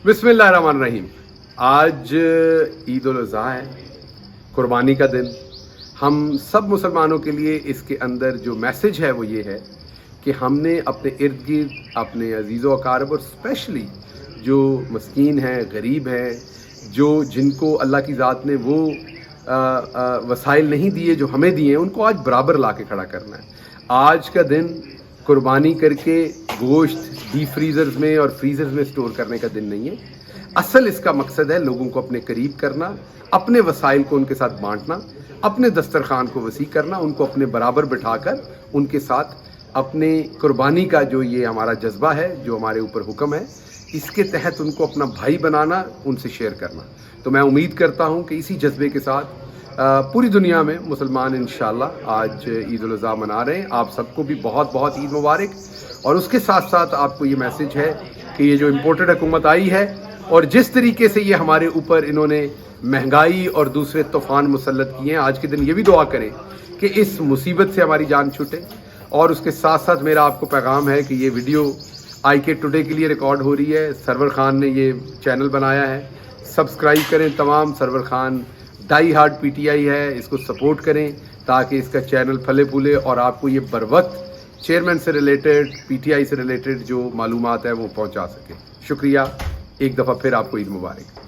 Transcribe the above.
बिस्मिल्लाहिर्रहमानिर्रहीम। आज ईद उल अज़हा है, कुर्बानी का दिन। हम सब मुसलमानों के लिए इसके अंदर जो मैसेज है वो ये है कि हमने अपने इर्द गिर्द अपने अजीज़ व अकारब और स्पेशली जो मस्कीन हैं, गरीब हैं, जिनको अल्लाह की ज़ात ने वो वसाइल नहीं दिए जो हमें दिए हैं, उनको आज बराबर ला के खड़ा करना है। आज का दिन कुर्बानी करके गोश्त डीप फ्रीज़र्स में और फ्रीज़र्स में स्टोर करने का दिन नहीं है। असल इसका मकसद है लोगों को अपने करीब करना, अपने वसाइल को उनके साथ बांटना, अपने दस्तरखान को वसी करना, उनको अपने बराबर बिठाकर उनके साथ अपने कुर्बानी का जो ये हमारा जज्बा है, जो हमारे ऊपर हुक्म है, इसके तहत उनको अपना भाई बनाना, उनसे शेयर करना। तो मैं उम्मीद करता हूँ कि इसी जज्बे के साथ पूरी दुनिया में मुसलमान इंशाअल्लाह आज ईद उल अज़हा मना रहे हैं। आप सबको भी बहुत बहुत ईद मुबारक। और उसके साथ साथ आपको ये मैसेज है कि ये जो इम्पोर्टेड हुकूमत आई है और जिस तरीके से ये हमारे ऊपर इन्होंने महंगाई और दूसरे तूफ़ान मुसल्लत किए हैं, आज के दिन ये भी दुआ करें कि इस मुसीबत से हमारी जान छूटे। और उसके साथ साथ मेरा आपको पैगाम है कि ये वीडियो IK टुडे के लिए रिकॉर्ड हो रही है। सरवर खान ने ये चैनल बनाया है, सब्सक्राइब करें तमाम। Sarwar Khan die hard PTI है, इसको सपोर्ट करें ताकि इसका चैनल फले फूले और आपको ये बर वक्त चेयरमैन से रिलेटेड, PTI से रिलेटेड जो मालूमात है वो पहुंचा सके। शुक्रिया, एक दफ़ा फिर आपको ईद मुबारक।